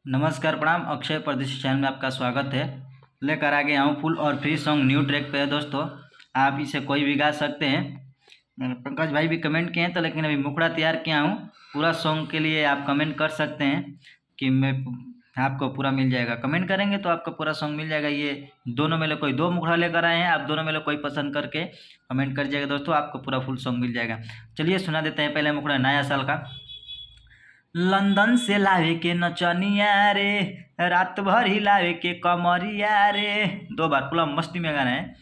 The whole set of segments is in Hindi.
नमस्कार प्रणाम। अक्षय परदेशी चैनल में आपका स्वागत है। लेकर आ गया हूँ फुल और फ्री सॉन्ग न्यू ट्रैक पे है दोस्तों। आप इसे कोई भी गा सकते हैं। मैंने पंकज भाई भी कमेंट किए हैं तो, लेकिन अभी मुखड़ा तैयार किया हूँ। पूरा सॉन्ग के लिए आप कमेंट कर सकते हैं कि मैं आपको पूरा मिल जाएगा। कमेंट करेंगे तो आपको पूरा सॉन्ग मिल जाएगा। ये दोनों में से कोई दो मुखड़ा लेकर आए हैं, आप दोनों में से कोई पसंद करके कमेंट कर जाएगा दोस्तों, आपको पूरा फुल सॉन्ग मिल जाएगा। चलिए सुना देते हैं पहले मुखड़ा नया साल का। लंदन से लावे के नचनिया रे, रात भर हिलावे के कमरिया रे। दो बार पूरा मस्ती में गाना है।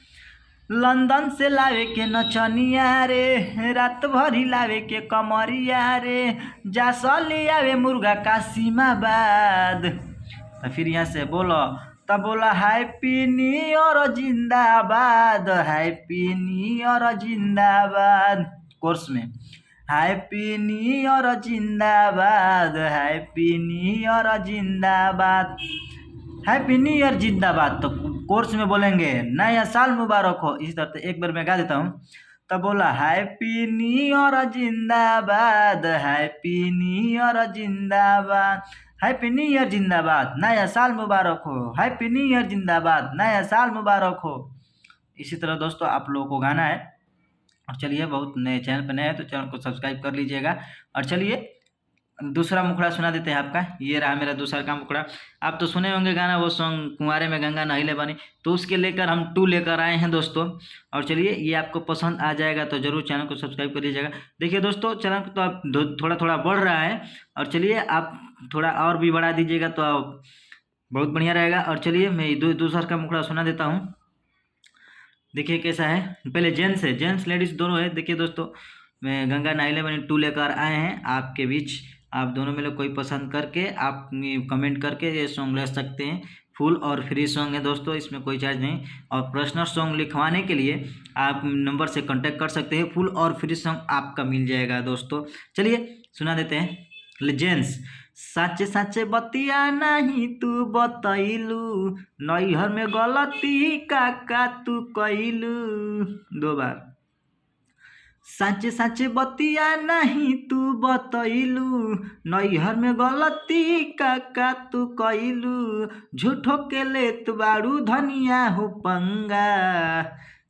लंदन से लावे के नचनिया रे, रात भर हिलावे के कमरिया रे। जा सली आवे मुर्गा कासिमाबाद। फिर यहाँ से बोलो तब बोला हैप्पी न्यू ईयर जिंदाबाद, हैप्पी न्यू ईयर जिंदाबाद। कोर्स में हैप्पी न्यू ईयर जिंदाबाद, हैप्पी न्यू ईयर जिंदाबाद, हैप्पी न्यू ईयर जिंदाबाद। तो कोर्स में बोलेंगे नया साल मुबारक हो। इसी तरह से एक बार मैं गा देता हूँ। तो बोला हैप्पी न्यू ईयर जिंदाबाद, हैप्पी न्यू ईयर जिंदाबाद, हैप्पी न्यू ईयर जिंदाबाद, नया साल मुबारक हो, हैप्पी न्यू ईयर जिंदाबाद, नया साल मुबारक हो। इसी तरह दोस्तों आप लोगों को गाना है। और चलिए, बहुत नए चैनल पर नए हैं तो चैनल को सब्सक्राइब कर लीजिएगा। और चलिए दूसरा मुखड़ा सुना देते हैं आपका। ये रहा मेरा दूसरा का मुखड़ा। आप तो सुने होंगे गाना, वो सॉन्ग कुंवारे में गंगा नहिले बनी, तो उसके लेकर हम 2 लेकर आए हैं दोस्तों। और चलिए ये आपको पसंद आ जाएगा तो ज़रूर चैनल को सब्सक्राइब कर लीजिएगा। देखिए दोस्तों चैनल को तो आप थोड़ा थोड़ा बढ़ रहा है, और चलिए आप थोड़ा और भी बढ़ा दीजिएगा तो बहुत बढ़िया रहेगा। और चलिए मैं दूसरा का मुखड़ा सुना देता हूँ। देखिए कैसा है। पहले जेंट्स है, जेंट्स लेडीज़ दोनों है। देखिए दोस्तों मैं गंगा नहिले बनी 2 लेकर आए हैं आपके बीच। आप दोनों में से कोई पसंद करके आप कमेंट करके ये सॉन्ग ले सकते हैं। फुल और फ्री सॉन्ग है दोस्तों, इसमें कोई चार्ज नहीं। और पर्सनल सॉन्ग लिखवाने के लिए आप नंबर से कांटेक्ट कर सकते हैं। फुल और फ्री सॉन्ग आपका मिल जाएगा दोस्तों। चलिए सुना देते हैं। जेंट्स साचे साचे बतिया नहीं तू बतैलू, नैहर में गलती काका तू कैलू। 2 बार। साचे साचे बतिया नहीं तू बतैलू, नैहर में गलती काका तू कैलू। झूठो के लेत बारू धनिया हो पंगा।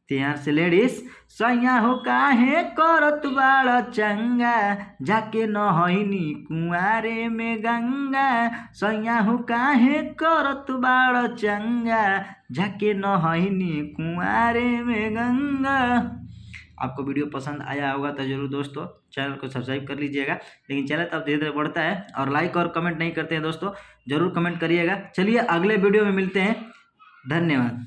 त्यार से लेडीज सैया हो काहे करत बाड़ चंगा, जाके नहैनी कुंवारे में गंगा। सैया हो काहे करत बाड़ चंगा, जाके नहैनी कुंवारे में गंगा। आपको वीडियो पसंद आया होगा तो जरूर दोस्तों चैनल को सब्सक्राइब कर लीजिएगा। लेकिन चैनल तो अब धीरे धीरे बढ़ता है और लाइक और कमेंट नहीं करते हैं दोस्तों, जरूर कमेंट करिएगा। चलिए अगले वीडियो में मिलते हैं। धन्यवाद।